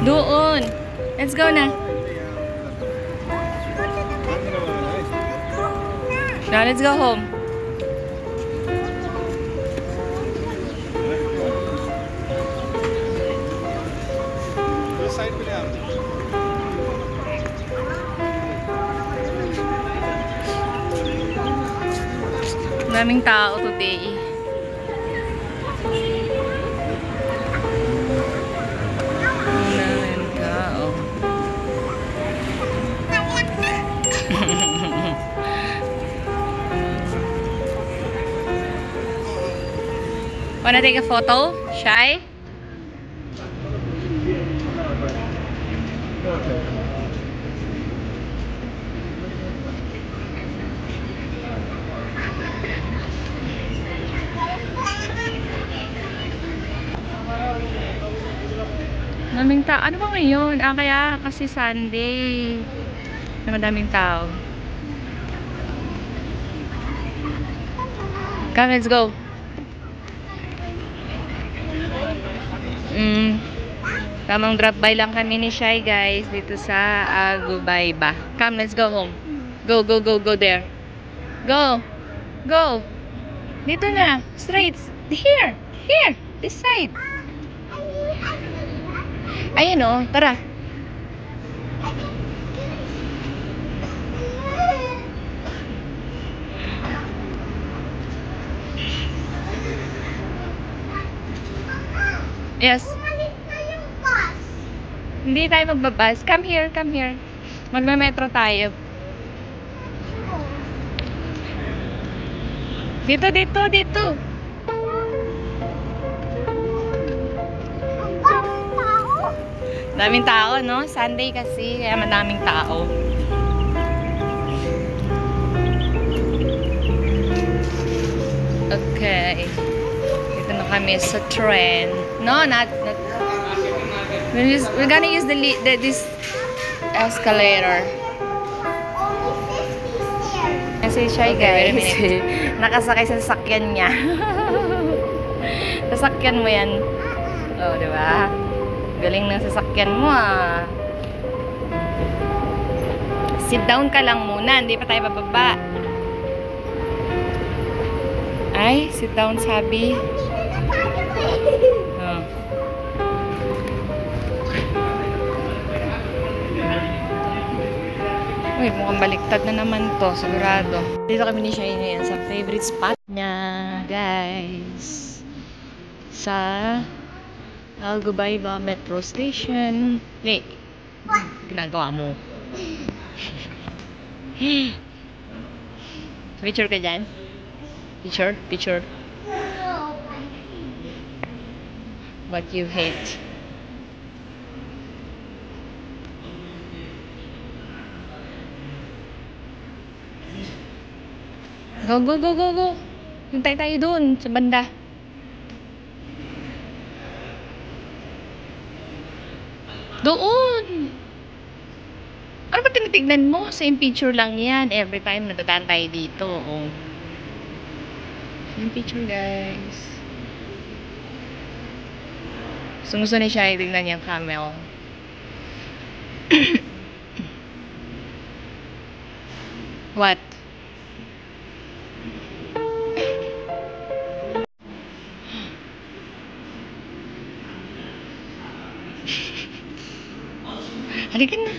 Doon. Let's go na. Now, let's go home. Daming tao today. Daming tao. Wanna take a photo? Shy? Daming tao. Ano ba ngayon? Kaya kasi Sunday. Madaming tao. Come, let's go. Tamang drop by lang kami ni Shy, guys. Dito sa Agubayba. Come, let's go home. Go, go, go, go there. Go. Go. Dito na. Straight. Here. Here. This side. Ayan o. Tara. Yes. Hindi tayo magbabas. Come here, come here. Magme-metro tayo. Dito, dito, dito. Daming tao, no? Sunday kasi, kaya madaming tao. Okay. Dito na kami sa train. No, not we're gonna use this escalator. Kasi siya, guys, nakasakay sa sasakyan niya. Sasakyan mo yan. Oh, di ba? Galing ng sasakyan mo, ah. Sit down ka lang muna, hindi pa tayo bababa. Ay, sit down, sabi. Oh. Uy, mukhang baliktad na naman to, sigurado. Dito kami ni Shai ngayon sa favorite spot niya, guys. Sa Agubayba Metro Station. Wait, ginagawa mo. Picture ka dyan? Picture? Picture? What you hate. Go, go, go, go, go. Hintay tayo dun, sa banda. Doon! Ano ba tinitignan mo? Same picture lang yan. Every time natadaan tayo dito. Oh. Same picture, guys. Gusto ni siya itignan yung camel. What? Halika na.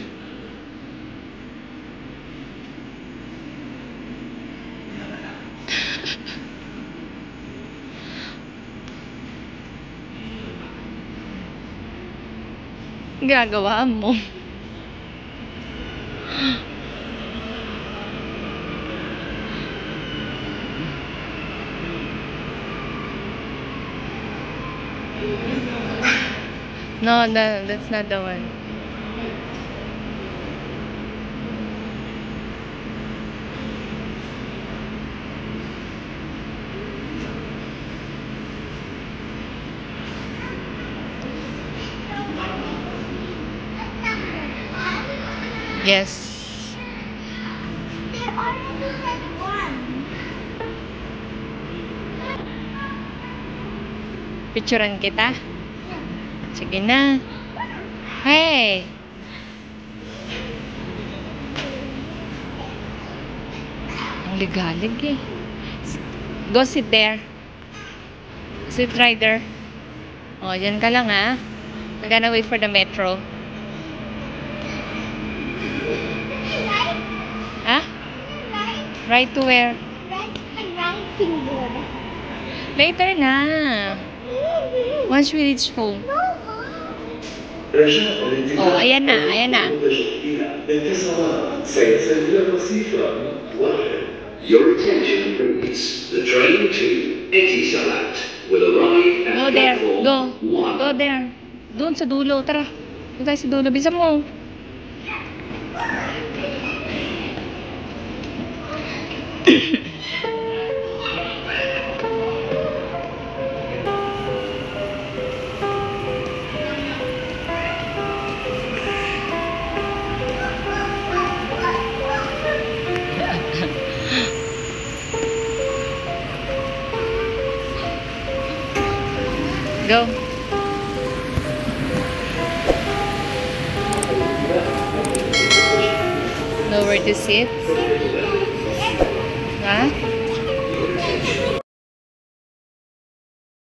Gagawa mo. No, that's not the one. Yes. They already had one. Picturean kita? Sige na. Hey! Ang ligalig eh. Go sit there. Sit right there. Oh, dyan ka lang ha. We're gonna wait for the metro. Ha? Right to where? Writing board. Later na. Once we reach home. Oh, ayan na, ayan na. Your attention please. The train to Etisalat will arrive Go at there. platform Go. 1. Go there. Doon sa dulo. Tara. Doon tayo sa dulo. Bisa mo. Go. Nowhere to sit. Ha?